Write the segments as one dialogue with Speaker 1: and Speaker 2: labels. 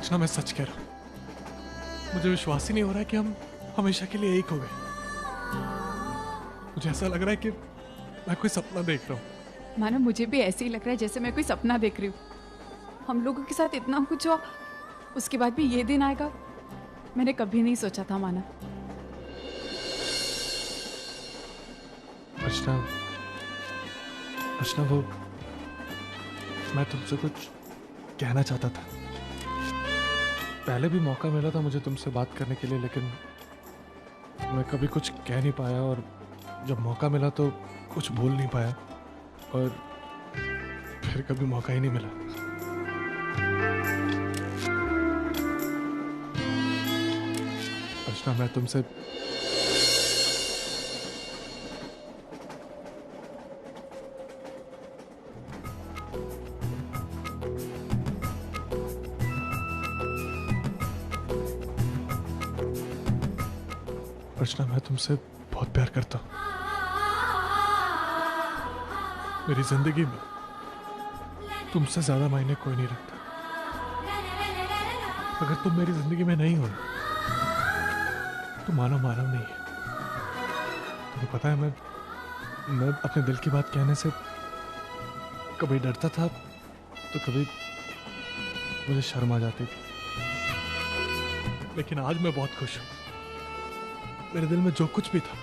Speaker 1: अर्चना, मैं सच कह रहा हूं, मुझे विश्वास ही नहीं हो रहा है कि हम हमेशा के लिए एक हो गए। मुझे ऐसा लग रहा है कि मैं कोई सपना देख रहा हूँ।
Speaker 2: मानो मुझे भी ऐसे ही लग रहा है जैसे मैं कोई सपना देख रही हूँ। हम लोगों के साथ इतना कुछ हुआ, उसके बाद भी ये दिन आएगा मैंने कभी नहीं सोचा था माना।
Speaker 1: अर्चना, अर्चना, वो मैं तुमसे कुछ कहना चाहता था। पहले भी मौका मिला था मुझे तुमसे बात करने के लिए, लेकिन मैं कभी कुछ कह नहीं पाया, और जब मौका मिला तो कुछ बोल नहीं पाया, और फिर कभी मौका ही नहीं मिला। अर्चना, मैं तुमसे अर्चना, मैं तुमसे बहुत प्यार करता हूँ। मेरी जिंदगी में तुमसे ज्यादा मायने कोई नहीं रखता। अगर तुम मेरी जिंदगी में नहीं हो तो मानव मानव नहीं है। तुम्हें पता है, मैं अपने दिल की बात कहने से कभी डरता था तो कभी मुझे शर्म आ जाती थी, लेकिन आज मैं बहुत खुश हूं। मेरे दिल में जो कुछ भी था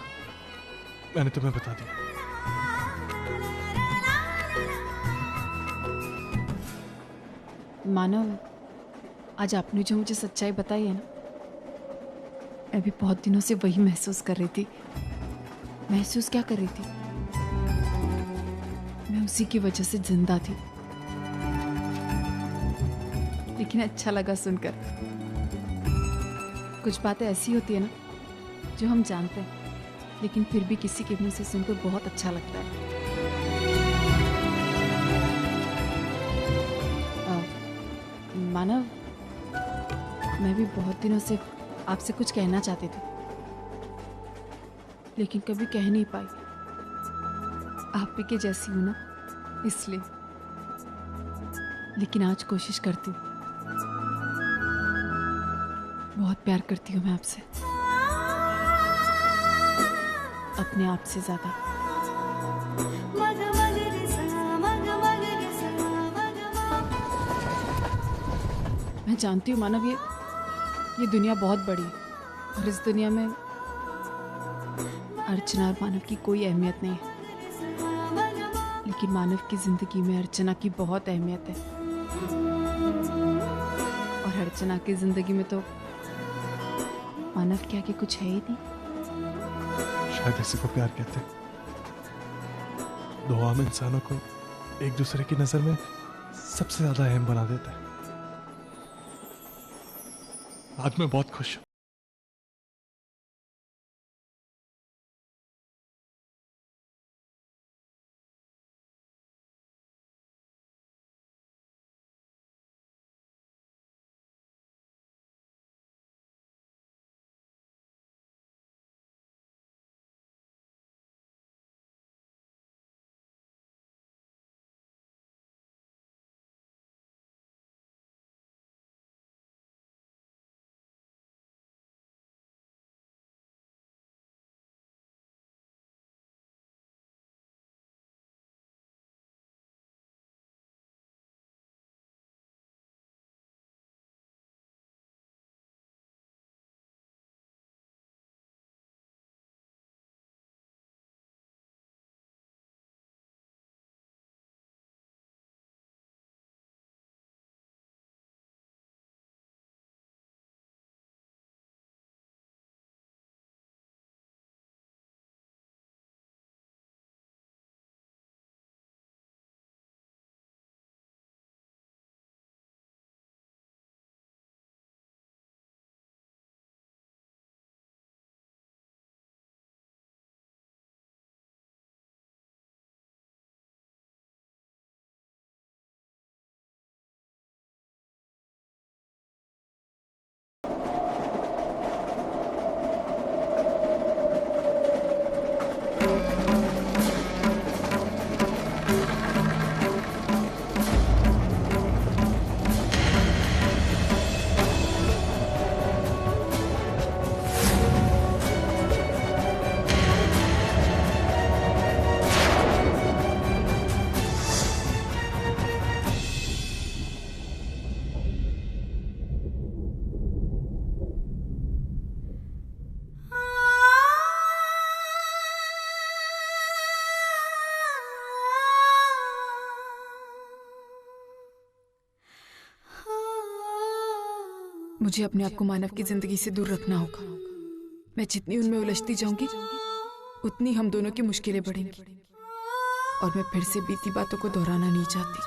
Speaker 1: मैंने तुम्हें बता दिया।
Speaker 2: मानव, आज आपने जो मुझे सच्चाई बताई है ना, मैं भी बहुत दिनों से वही महसूस कर रही थी। महसूस क्या कर रही थी? मैं उसी की वजह से जिंदा थी। लेकिन अच्छा लगा सुनकर। कुछ बातें ऐसी होती है ना जो हम जानते हैं, लेकिन फिर भी किसी के मुंह से सुनकर बहुत अच्छा लगता है। मानव, मैं भी बहुत दिनों से आपसे कुछ कहना चाहती थी, लेकिन कभी कह नहीं पाई। आप ही के जैसी हूं ना, इसलिए। लेकिन आज कोशिश करती हूँ। बहुत प्यार करती हूँ मैं आपसे, अपने आप से ज्यादा। मैं जानती हूँ मानव, ये दुनिया बहुत बड़ी है, और इस दुनिया में अर्चना और मानव की कोई अहमियत नहीं है। लेकिन मानव की जिंदगी में अर्चना की बहुत अहमियत है, और अर्चना की जिंदगी में तो मानव के आगे कुछ है ही नहीं।
Speaker 1: शायद इसी को प्यार कहते हैं। दो आम इंसानों को एक दूसरे की नजर में सबसे ज्यादा अहम बना देता है। आज मैं बहुत खुश हूं।
Speaker 2: मुझे अपने आप को मानव की जिंदगी से दूर रखना होगा। मैं जितनी उनमें उलझती जाऊंगी उतनी हम दोनों की मुश्किलें बढ़ेंगी और मैं फिर से बीती बातों को दोहराना नहीं चाहती।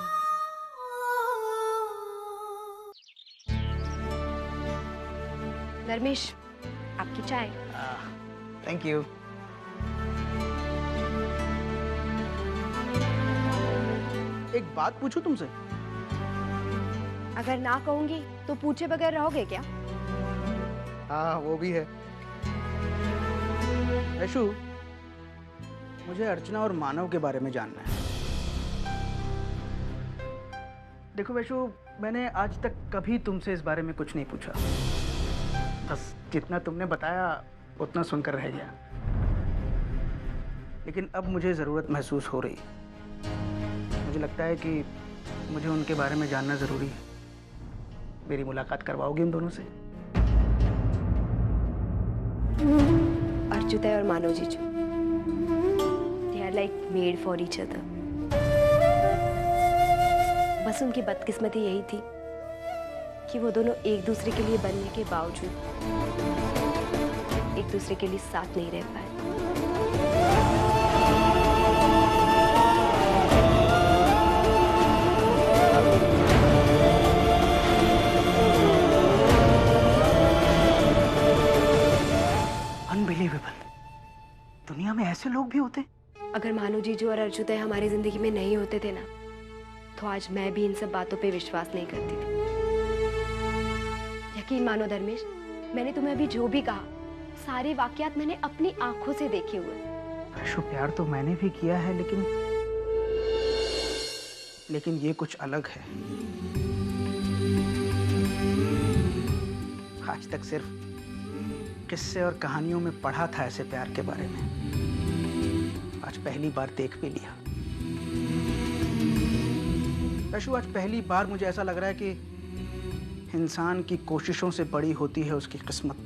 Speaker 3: धर्मेश, आपकी चाय।
Speaker 4: Thank you. एक बात पूछूं तुमसे?
Speaker 3: अगर ना कहूंगी तो पूछे बगैर रहोगे क्या?
Speaker 4: हाँ, वो भी है। वैशु, मुझे अर्चना और मानव के बारे में जानना है। देखो वैशु, मैंने आज तक कभी तुमसे इस बारे में कुछ नहीं पूछा। बस जितना तुमने बताया उतना सुनकर रह गया। लेकिन अब मुझे ज़रूरत महसूस हो रही। मुझे लगता है कि मुझे उनके बारे में जानना ज़रूरी है। मेरी मुलाकात करवाओगी उन दोनों से?
Speaker 3: अर्जुदय और मानव जीजू, they are like made for each other। बस उनकी बदकिस्मती यही थी कि वो दोनों एक दूसरे के लिए बनने के बावजूद एक दूसरे के लिए साथ नहीं रह पाए।
Speaker 4: अनबिलीवेबल, दुनिया में ऐसे लोग भी होते?
Speaker 3: अगर मानव जीजू और अर्जुदय हमारी जिंदगी में नहीं होते थे ना, तो आज मैं भी इन सब बातों पे विश्वास नहीं करती थी। यकीन मानो धर्मेश, मैंने तुम्हें अभी जो भी कहा सारे वाकयात मैंने अपनी आंखों से देखे हुए।
Speaker 4: वैशु, प्यार तो मैंने भी किया है, लेकिन ये कुछ अलग है। आज तक सिर्फ किस्से और कहानियों में पढ़ा था ऐसे प्यार के बारे में। आज पहली बार देख भी लिया। वैशु, आज पहली बार मुझे ऐसा लग रहा है कि इंसान की कोशिशों से बड़ी होती है उसकी किस्मत।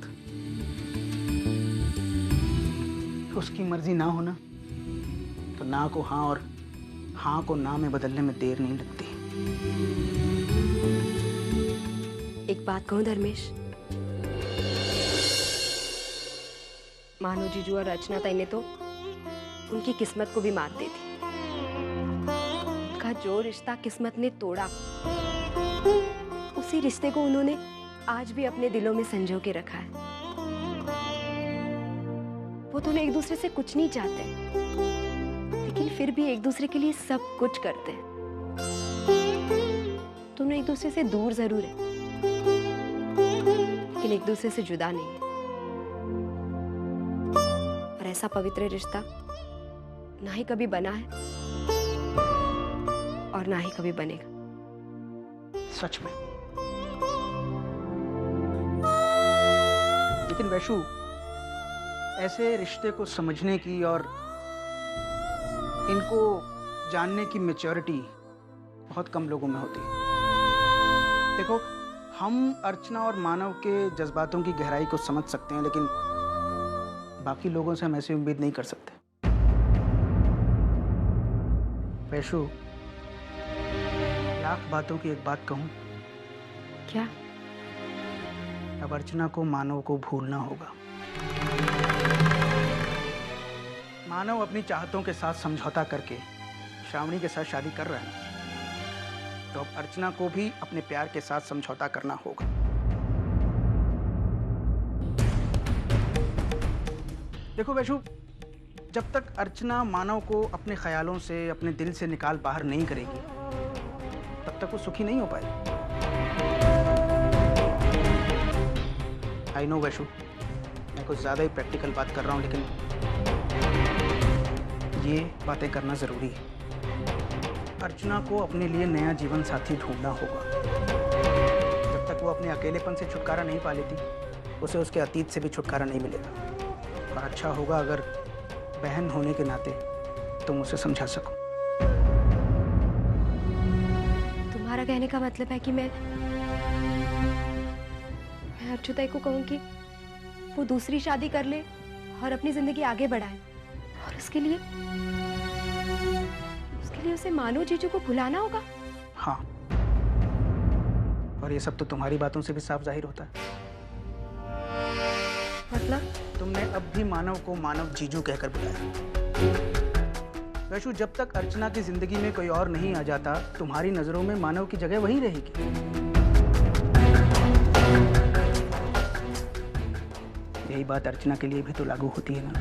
Speaker 4: उसकी मर्जी ना होना तो ना को हाँ और हाँ को ना में बदलने में देर नहीं लगती।
Speaker 3: एक बात कहूं धर्मेश, मानो जीजू और रचना ताई ने तो उनकी किस्मत को भी मात दे दी। उनका जो रिश्ता किस्मत ने तोड़ा, उसी रिश्ते को उन्होंने आज भी अपने दिलों में संजो के रखा है। वो दोनों एक दूसरे से कुछ नहीं चाहते, लेकिन फिर भी एक दूसरे के लिए सब कुछ करते हैं। दोनों एक दूसरे से दूर जरूर है, लेकिन एक दूसरे से जुदा नहीं है। और ऐसा पवित्र रिश्ता ना ही कभी बना है और ना ही कभी बनेगा।
Speaker 4: सच में। लेकिन वैशु, ऐसे रिश्ते को समझने की और इनको जानने की मैच्योरिटी बहुत कम लोगों में होती है। देखो, हम अर्चना और मानव के जज्बातों की गहराई को समझ सकते हैं, लेकिन बाकी लोगों से हम ऐसी उम्मीद नहीं कर सकते। वैशु, लाख बातों की एक बात कहूं?
Speaker 3: क्या?
Speaker 4: अब अर्चना को मानव को भूलना होगा। मानव अपनी चाहतों के साथ समझौता करके श्रावणी के साथ शादी कर रहा है, तो अब अर्चना को भी अपने प्यार के साथ समझौता करना होगा। देखो वैशु, जब तक अर्चना मानव को अपने ख्यालों से, अपने दिल से निकाल बाहर नहीं करेगी, तब तक वो सुखी नहीं हो पाएगी। आई नो वैशु, मैं कुछ ज़्यादा ही प्रैक्टिकल बात कर रहा हूँ, लेकिन ये बातें करना ज़रूरी है। अर्चना को अपने लिए नया जीवन साथी ढूंढना होगा। जब तक वो अपने अकेलेपन से छुटकारा नहीं पा लेती, उसे उसके अतीत से भी छुटकारा नहीं मिलेगा। और अच्छा होगा अगर बहन होने के नाते तुम उसे समझा सको।
Speaker 3: तुम्हारा कहने का मतलब है कि मैं अर्जुदय को कहूं कि वो दूसरी शादी कर ले और अपनी जिंदगी आगे बढ़ाए, और उसके लिए उसे मानो जीजू को भुलाना होगा।
Speaker 4: हाँ, और और ये सब तो तुम्हारी बातों से भी साफ जाहिर होता है।
Speaker 3: मतलब
Speaker 4: तुमने अब भी मानव को मानव जीजू कहकर बुलाया। वैशु, जब तक अर्चना की जिंदगी में कोई और नहीं आ जाता, तुम्हारी नजरों में मानव की जगह वही रहेगी। यही बात अर्चना के लिए भी तो लागू होती है ना।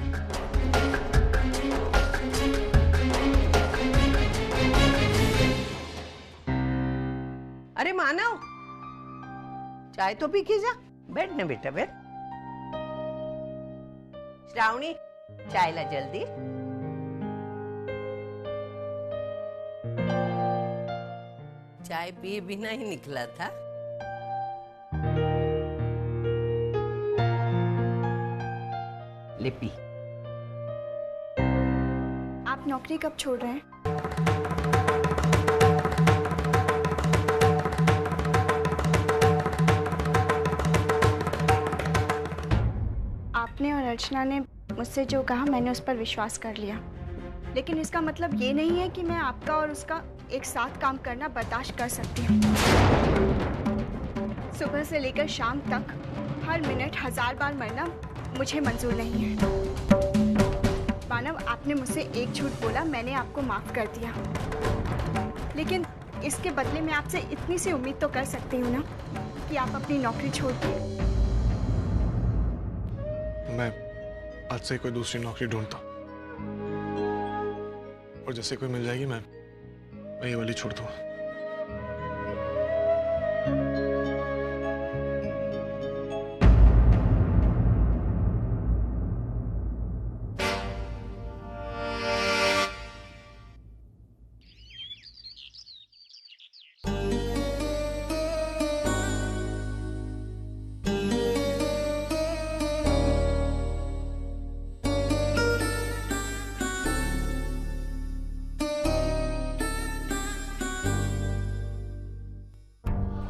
Speaker 5: अरे मानव, चाय तो पी के जा। बैठ ना बेटा, बैठ। श्रावणी, चाय ला जल्दी। चाय पिए बिना ही निकला था। ले पी।
Speaker 6: आप नौकरी कब छोड़ रहे हैं? आपने और अर्चना ने मुझसे जो कहा, मैंने उस पर विश्वास कर लिया। लेकिन इसका मतलब ये नहीं है कि मैं आपका और उसका एक साथ काम करना बर्दाश्त कर सकती हूँ। सुबह से लेकर शाम तक हर मिनट 1000 बार मरना मुझे मंजूर नहीं है। मानव, आपने मुझसे एक झूठ बोला, मैंने आपको माफ कर दिया। लेकिन इसके बदले में आपसे इतनी सी उम्मीद तो कर सकती हूँ ना कि आप अपनी नौकरी छोड़ दें।
Speaker 1: मैं आज से कोई दूसरी नौकरी ढूंढता और जैसे कोई मिल जाएगी मैं ये वाली छोड़ दूंगा।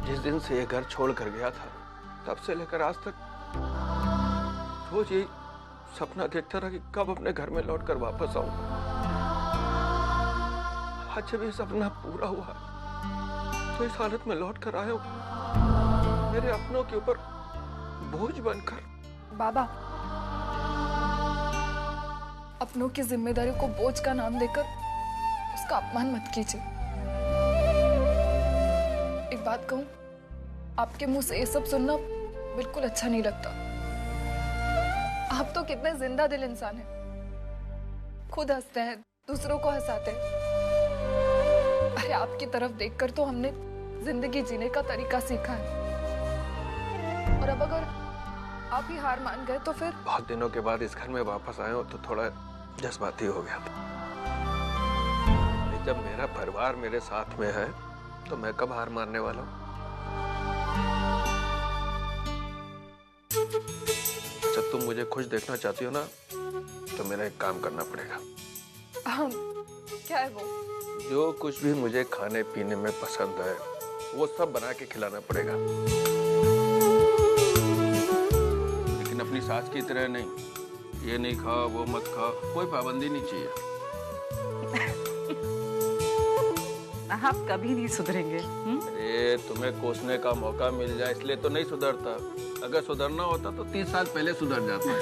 Speaker 7: जिस दिन से ये घर छोड़ कर गया था, तब से लेकर आज तक रोज ये सपना देखता रहा कि कब अपने घर में लौटकर वापस आऊंगा। आज जब ये सपना पूरा हुआ तो इस हालत में लौट कर आया हूं, मेरे अपनों के ऊपर बोझ बनकर।
Speaker 8: बाबा, अपनों की जिम्मेदारी को बोझ का नाम देकर उसका अपमान मत कीजिए। एक बात कहूं, आपके मुंह से ये सब सुनना बिल्कुल अच्छा नहीं लगता। आप तो कितने जिंदा दिल इंसान हैं, खुद हंसते हैं, दूसरों को हंसाते हैं। अरे आपकी तरफ देखकर तो हमने जिंदगी जीने का तरीका सीखा है। और अब अगर आप ही हार मान गए तो फिर?
Speaker 7: बहुत दिनों के बाद इस घर में वापस आया हूं तो थोड़ा जज्बाती हो गया था। जब मेरा परिवार मेरे साथ में है तो मैं कब हार मानने वाला हूं। जब तुम मुझे खुश देखना चाहती हो ना, तो मेरा एक काम करना पड़ेगा।
Speaker 8: क्या है वो?
Speaker 7: जो कुछ भी मुझे खाने पीने में पसंद है वो सब बना के खिलाना पड़ेगा, लेकिन अपनी सास की तरह नहीं। ये नहीं खा, वो मत खा, कोई पाबंदी नहीं चाहिए।
Speaker 5: आप कभी नहीं सुधरेंगे।
Speaker 7: अरे तुम्हें कोसने का मौका मिल जाए इसलिए तो नहीं सुधरता। अगर सुधरना होता तो 30 साल पहले सुधर जाता है।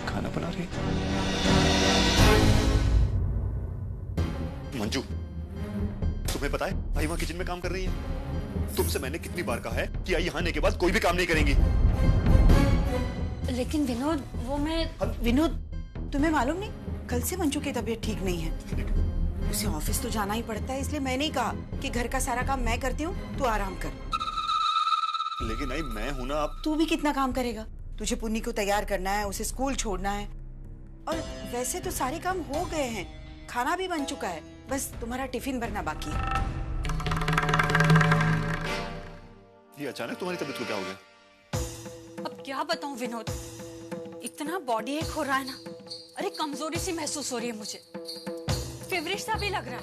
Speaker 9: खाना बना रही मंजू, तुम्हें पता है आई वहां किचन में काम कर रही है। तुमसे मैंने कितनी बार कहा है कि आई यहाँ आने के बाद कोई भी काम नहीं करेंगी।
Speaker 10: लेकिन विनोद, वो मैं
Speaker 5: विनोद, तुम्हें मालूम नहीं, कल से मंजू की तबीयत ठीक नहीं है। उसे ऑफिस तो जाना ही पड़ता है, इसलिए मैंने ही कहा कि घर का सारा काम मैं करती हूँ, तू आराम कर।
Speaker 9: लेकिन आई मैं हूं ना। अब
Speaker 5: तू भी कितना काम करेगा? तुझे पुन्नी को तैयार करना है, उसे स्कूल छोड़ना है, और वैसे तो सारे काम हो गए हैं, खाना भी बन चुका है, बस तुम्हारा टिफिन भरना बाकी है।
Speaker 9: ये अचानक तुम्हारी तबीयत को क्या हो गया?
Speaker 10: अब क्या बताऊं विनोद, इतना बॉडी एक हो रहा है ना, अरे कमजोरी सी महसूस हो रही है मुझे, फेवरिट सा भी लग रहा है,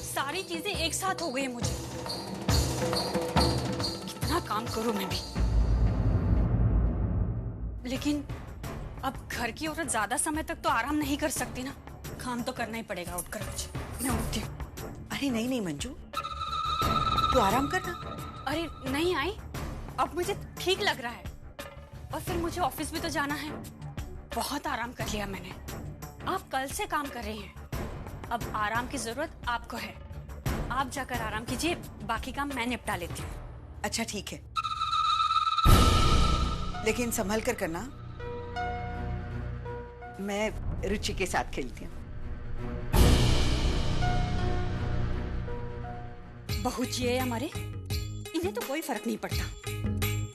Speaker 10: सारी चीजें एक साथ हो गई है मुझे। कितना काम करूं मैं भी, लेकिन अब घर की औरत ज्यादा समय तक तो आराम नहीं कर सकती ना, काम तो करना ही पड़ेगा उठकर मुझे। मैं उठती हूँ।
Speaker 5: अरे नहीं नहीं मंजू, तू आराम करना।
Speaker 10: अरे नहीं आई, अब मुझे ठीक लग रहा है, और फिर मुझे ऑफिस भी तो जाना है। बहुत आराम कर लिया मैंने, आप कल से काम कर रही हैं, अब आराम की जरूरत आपको है। आप जाकर आराम कीजिए, बाकी काम मैं निपटा लेती हूँ।
Speaker 5: अच्छा ठीक है, लेकिन संभल कर करना, मैं रुचि के साथ खेलती हूँ।
Speaker 10: बहू जी है हमारे, इन्हें तो कोई फर्क नहीं पड़ता।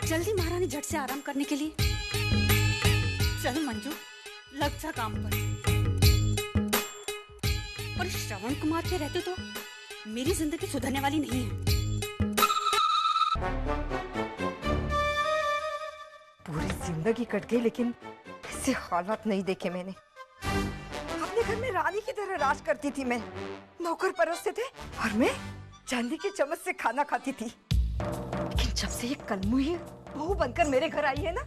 Speaker 10: जल्दी महारानी झट से आराम करने के लिए। चल मंजू, लग जा काम पर। और श्रवण कुमार के रहते तो मेरी जिंदगी सुधरने वाली नहीं है।
Speaker 11: पूरी जिंदगी कट गई, लेकिन ऐसे हालात नहीं देखे मैंने। अपने घर में रानी की तरह राज करती थी मैं, नौकर परस्ते थे और मैं चांदी की चम्मच से खाना खाती थी। लेकिन जब से ये कलमुही बहू बनकर मेरे घर आई है ना,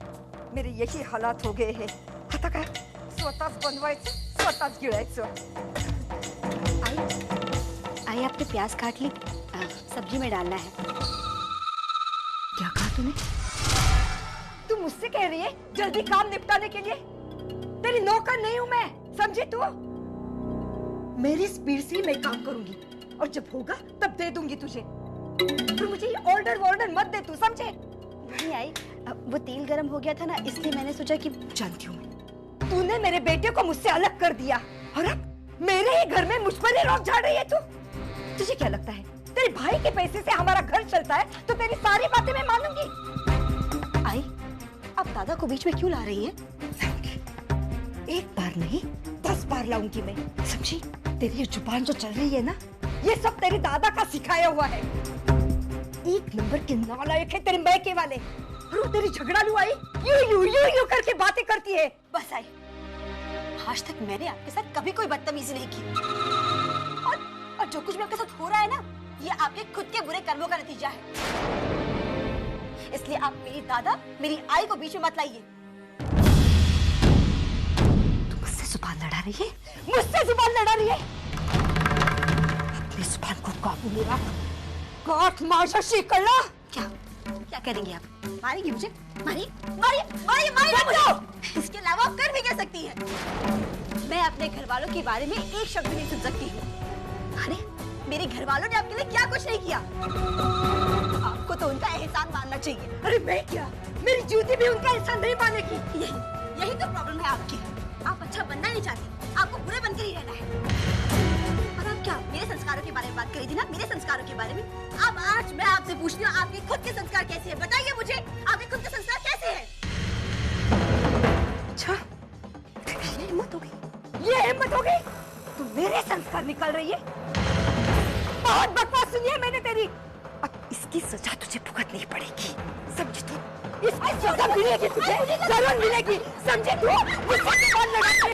Speaker 11: मेरे यही हालात हो गए हैं। आता काय स्वतःच बनवायचं, स्वतःच गिळायचं।
Speaker 3: आई आपने प्याज काट ली, सब्जी में डालना है।
Speaker 11: क्या कहा तूने? तू मुझसे कह रही है जल्दी काम निपटाने के लिए? तेरी नौकर नहीं हूं मैं, समझी तू? मेरी स्पीड से मैं काम करूंगी, और जब होगा तब दे दूंगी तुझे। पर मुझे ये ऑर्डर मत दे तू, समझे?
Speaker 3: नहीं आई, वो तेल गरम हो गया था ना, इसलिए मैंने सोचा कि।
Speaker 11: जानती हूँ मैं, तूने मेरे बेटे को मुझसे अलग कर दिया, और अब मेरे ही घर में मुझ पर ही रोक झाड़ रही है तू। तुझे क्या लगता है तेरे भाई के पैसे से हमारा घर चलता है, तो तेरी सारी बातें मैं मानूंगी?
Speaker 3: आई, आप दादा को बीच में क्यों ला रही हैं?
Speaker 11: एक बार नहीं 10 बार लाऊंगी मैं, समझी? तेरी ये जुबान जो चल रही है ना, ये सब तेरे दादा का सिखाया हुआ है। एक नंबर के नालायक है तेरे मैके वाले। और वो तेरी झगड़ालू आई यू करके बातें करती है।
Speaker 3: बस आई, आज तक मैंने आपके साथ कभी कोई बदतमीजी नहीं की, और जो कुछ भी आपके साथ हो रहा है ना, ये आपके खुद के बुरे कर्मों का नतीजा है। इसलिए आप मेरी दादा, मेरी आई को बीच में मत लाइए।
Speaker 11: तू मुझसे जुबान लड़ा रही है? मुझसे जुबान लड़ा रही है? अपनी जुबान को काबू में रख, काट माशाशी करना।
Speaker 3: क्या करेंगे आप? मारेंगे मुझे? मारिए। इसके अलावा आप कर भी क्या सकती हैं? मैं अपने घर वालों के बारे में एक शब्द नहीं सुन सकती हूँ। अरे मेरे घर वालों ने आपके लिए क्या कुछ नहीं किया, आपको तो उनका एहसान मानना चाहिए।
Speaker 11: अरे मैं क्या, मेरी जूती भी उनका एहसान नहीं मानेगी।
Speaker 3: यही तो प्रॉब्लम है आपकी। आप अच्छा बनना नहीं चाहती, आपको बुरे बनकर ही रहना है। और आप क्या मेरे संस्कारों के बारे में बात करी थी ना, मेरे संस्कारों के बारे में। अब आज मैं आपसे पूछती हूँ, आपके खुद के संस्कार कैसे हैं? बताइए मुझे, आपके खुद के संस्कार कैसे हैं?
Speaker 11: अच्छा, ये हिम्मत हो गई? तू मेरे संस्कार निकाल रही है? बहुत बकवास सुनी है मैंने तेरी। अब इसकी सजा तुझे भुगतनी पड़ेगी, समझी तू? इसकी सजा मिलेगी तुझे, जरूर मिलेगी, समझी तू? मुझसे जुबान लड़ा के